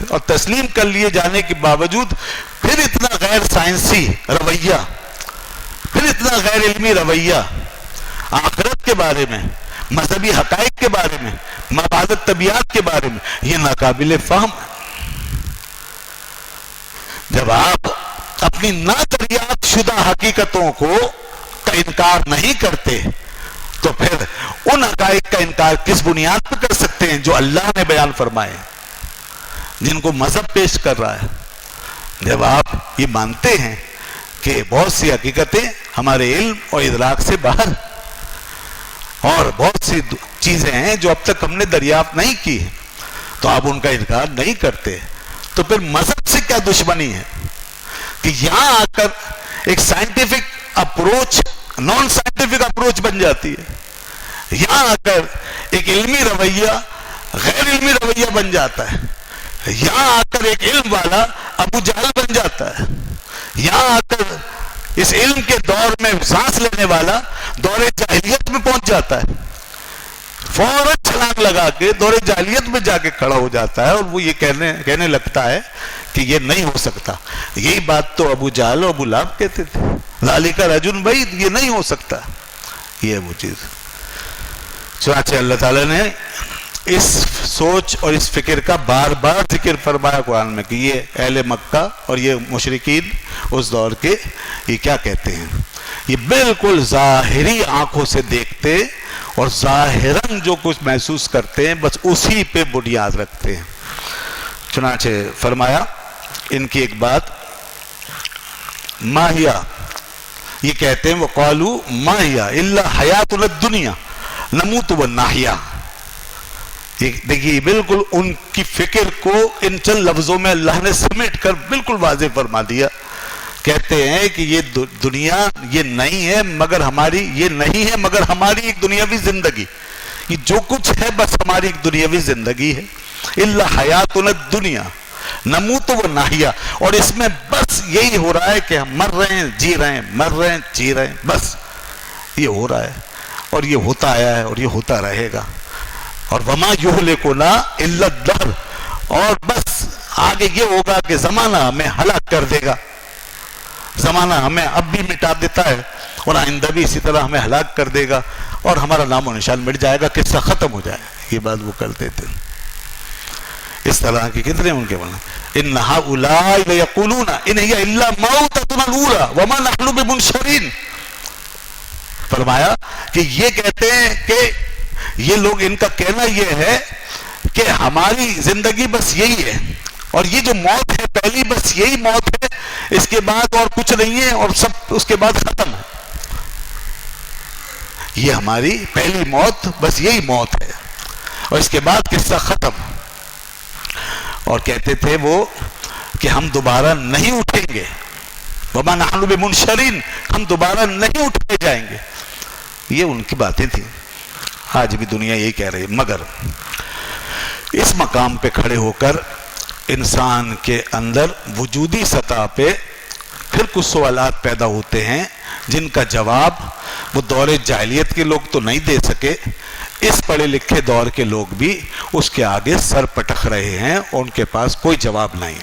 اور تسلیم کر لیے جانے کے باوجود پھر اتنا غیر سائنسی رویہ، پھر اتنا غیر علمی رویہ آخرت کے بارے میں، مذہبی حقائق کے بارے میں، مبادئ طبیعت کے بارے میں، یہ ناقابل فہم ہے۔ جب آپ اپنی نادریافت شدہ حقیقتوں کا انکار نہیں کرتے تو پھر ان حقائق کا انکار کس بنیاد پر کر سکتے ہیں جو اللہ نے بیان فرمائے، جن کو مذہب پیش کر رہا ہے؟ جب آپ یہ مانتے ہیں کہ بہت سی حقیقتیں ہمارے علم اور ادراک سے باہر، اور بہت سی چیزیں ہیں جو اب تک ہم نے دریافت نہیں کی، تو آپ ان کا انکار نہیں کرتے، تو پھر مذہب سے کیا دشمنی ہے کہ یہاں آ کر ایک scientific approach non scientific approach بن جاتی ہے، یہاں آ کر ایک علمی رویہ غیر علمی رویہ بن جاتا ہے، یہاں آ کر ایک علم والا ابو جہل بن جاتا ہے، یہاں آ کر اس علم کے دور میں سانس لینے والا دور جاہلیت میں پہنچ جاتا ہے، فوراً چھلانگ لگا کے دور جاہلیت میں جا کے کھڑا ہو جاتا ہے، اور وہ یہ کہنے لگتا ہے کہ یہ نہیں ہو سکتا۔ یہی بات تو ابو جہل اور ابو لہب کہتے تھے، ذالک رجل بعید، یہ نہیں ہو سکتا، یہ وہ چیز۔ چنانچہ اللہ تعالیٰ نے اس سوچ اور اس فکر کا بار بار ذکر فرمایا قرآن میں کہ یہ اہل مکہ اور یہ مشرکین اس دور کے یہ کیا کہتے ہیں، یہ بالکل ظاہری آنکھوں سے دیکھتے اور ظاہراً جو کچھ محسوس کرتے ہیں بس اسی پہ بنیاد رکھتے ہیں۔ چنانچہ فرمایا ان کی ایک بات، ماہیا، یہ کہتے ہیں وقالو ماہیا الا حیاتنا الدنیا نموت ونحیا۔ دیکھیے بالکل ان کی فکر کو ان چند لفظوں میں اللہ نے سمیٹ کر بالکل واضح فرما دیا۔ کہتے ہیں کہ یہ دنیا یہ نہیں ہے مگر ہماری ایک دنیاوی زندگی، یہ جو کچھ ہے بس ہماری ایک دنیاوی زندگی ہے، الا حیاتنا الدنیا نموت ونحیا، اور اس میں بس یہی ہو رہا ہے کہ ہم مر رہے ہیں جی رہے ہیں، مر رہے ہیں جی رہے ہیں، بس یہ ہو رہا ہے اور یہ ہوتا آیا ہے اور یہ ہوتا رہے گا۔ اور وما یہلکنا الا الدہر، اور بس آگے یہ ہوگا کہ زمانہ ہمیں ہلاک کر دے گا، زمانہ ہمیں اب بھی مٹا دیتا ہے اور آئندہ بھی اسی طرح ہمیں ہلاک کر دے گا اور ہمارا نام و نشان مٹ جائے گا، قصہ ختم ہو جائے گا۔ یہ بات وہ کرتے تھے، اس طرح کی کتنے ان کے بنا ان ہؤلاء لیقولون ان ہی الا موتتنا الاولی وما نحن بمنشرین۔ فرمایا کہ یہ کہتے ہیں کہ یہ لوگ، ان کا کہنا یہ ہے کہ ہماری زندگی بس یہی ہے اور یہ جو موت ہے پہلی بس یہی موت ہے، اس کے بعد اور کچھ نہیں ہے اور سب اس کے بعد ختم ہے، یہ ہماری پہلی موت بس یہی موت ہے اور اس کے بعد قصہ ختم۔ اور کہتے تھے وہ کہ ہم دوبارہ نہیں اٹھیں گے، وما نحن بمنشرین، ہم دوبارہ نہیں اٹھائے جائیں گے، یہ ان کی باتیں تھیں۔ آج بھی دنیا یہی کہہ رہی ہے، مگر اس مقام پہ کھڑے ہو کر انسان کے اندر وجودی سطح پہ پھر کچھ سوالات پیدا ہوتے ہیں جن کا جواب وہ دور جاہلیت کے لوگ تو نہیں دے سکے، اس پڑھے لکھے دور کے لوگ بھی اس کے آگے سر پٹک رہے ہیں اور ان کے پاس کوئی جواب نہیں ہے۔